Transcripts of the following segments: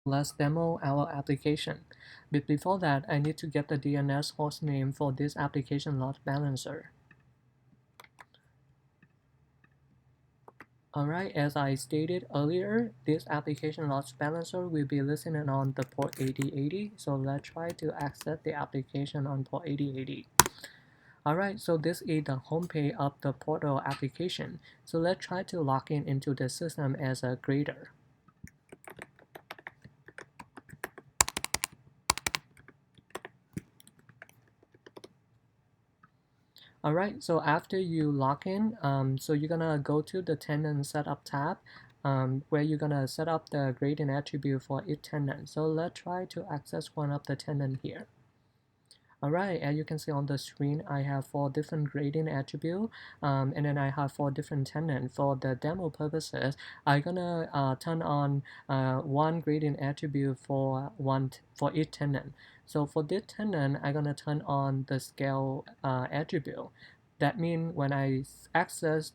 let's demo our application. But before that, I need to get the DNS hostname for this application load balancer. Alright, as I stated earlier, this application load balancer will be listening on the port 8080. So let's try to access the application on port 8080. Alright, so this is the home page of the portal application. So let's try to log in into the system as a grader. Alright, so after you log in, so you're gonna go to the tenant setup tab, where you're gonna set up the gradient attribute for each tenant. So let's try to access one of the tenant here. Alright, as you can see on the screen, I have 4 different gradient attributes, and then I have 4 different tenants. For the demo purposes, I'm gonna turn on one gradient attribute for each tenant. So for this tenant, I'm gonna turn on the scale attribute. That means when I access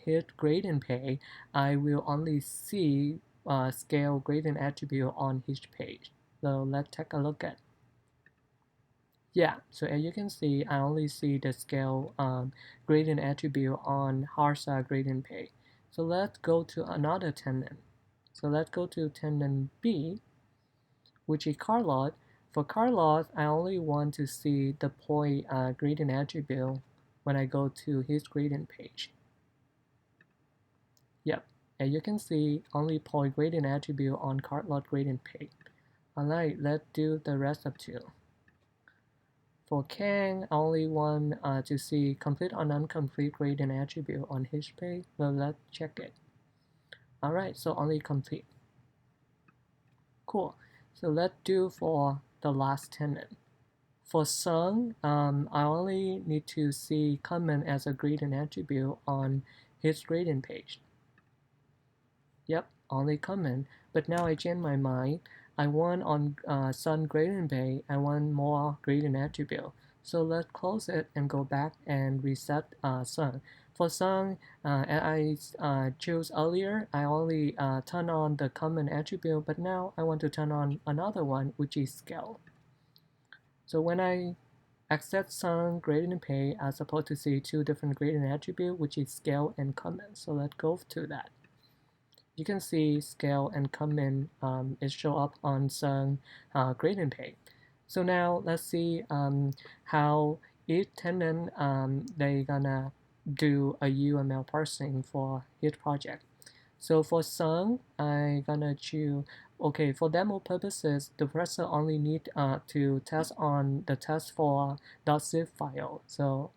his gradient page, I will only see scale gradient attribute on his page. So let's take a look at. Yeah, so as you can see, I only see the scale gradient attribute on Harsa gradient page. So let's go to another tenant. So let's go to tenant B, which is Carlot. For Carlot, I only want to see the point gradient attribute when I go to his gradient page. Yep, as you can see, only point gradient attribute on Carlot gradient page. Alright, let's do the rest of two. For Kang, I only want to see complete or non-complete gradient attribute on his page. So let's check it. Alright, so only complete. Cool. So let's do for the last tenant. For Sung, I only need to see comment as a gradient attribute on his gradient page. Yep, only comment. But now I change my mind. I want on Sun gradient page, I want more gradient attribute. So let's close it and go back and reset Sun. For Sun, as I chose earlier, I only turn on the common attribute, but now I want to turn on another one, which is scale. So when I access Sun gradient page, I'm supposed to see 2 different gradient attributes, which is scale and comment. So let's go to that. You can see scale and comment is show up on some gradient page. So now let's see how each tenant they gonna do a UML parsing for each project. So for some, I gonna choose, okay, for demo purposes, the person only need to test on the test for .zip file. So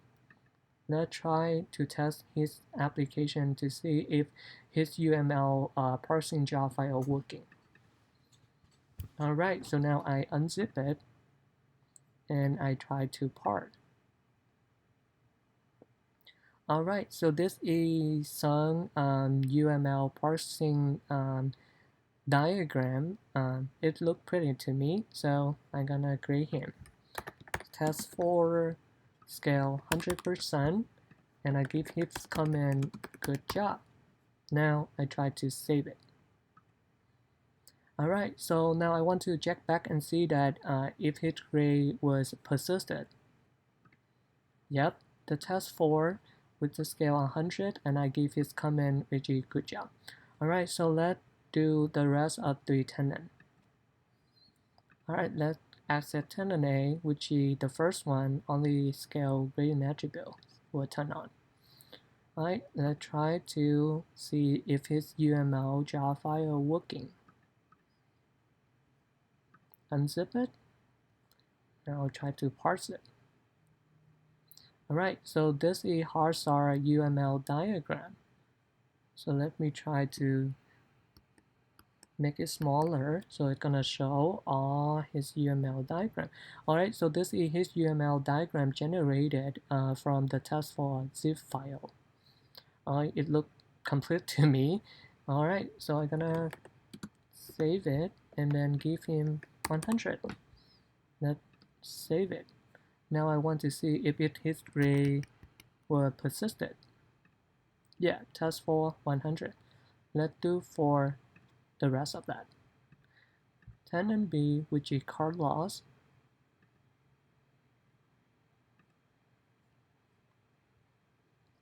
let's try to test his application to see if his UML parsing jar file working. Alright, so now I unzip it and I try to parse. Alright, so this is some UML parsing diagram. It looked pretty to me, so I'm gonna grade him. Test for scale 100%, and I give his comment good job. Now I try to save it. Alright, so now I want to check back and see that if his grade was persisted. Yep, the test 4 with the scale 100, and I give his comment which is good job. Alright, so let's do the rest of the tenant. Alright, let's access tenant A, which is the first one, only scale gradient attribute will turn on. Alright, let's try to see if his UML jar file working. Unzip it, and I'll try to parse it. Alright, so this is Harsar UML diagram. So let me try to make it smaller so it's gonna show all his UML diagram. Alright, so this is his UML diagram generated from the test for zip file. It looked complete to me. Alright, so I'm gonna save it and then give him 100. Let's save it. Now I want to see if his grade were persisted. Yeah, test for 100. Let's do for the rest of that. tenant B, which is card loss.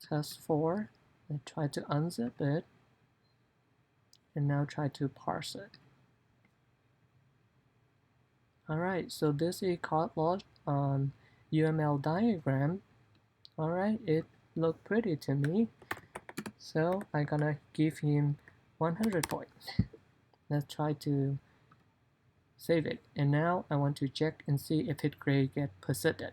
Test 4, I try to unzip it, and now try to parse it. Alright, so this is card loss UML diagram. Alright, it looked pretty to me. So I'm gonna give him 100 points. Let's try to save it. And now I want to check and see if his grade get persisted.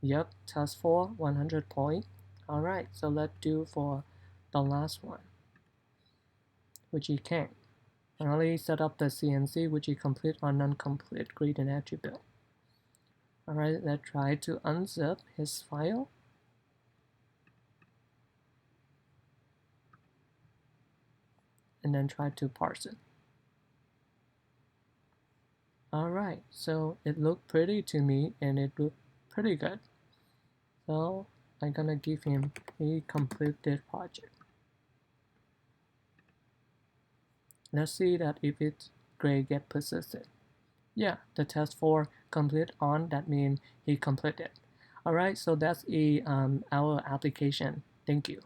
Yep, task 4, 100 points. Alright, so let's do for the last one, which he can. Finally set up the CNC, which is complete or non-complete gradient attribute. Alright, let's try to unzip his file. And then try to parse it. Alright, so it looked pretty to me and it looked pretty good. So I'm gonna give him a completed project. Let's see that if its grade get persisted. Yeah, the test 4 complete on, that means he completed. Alright, so that's our application. Thank you.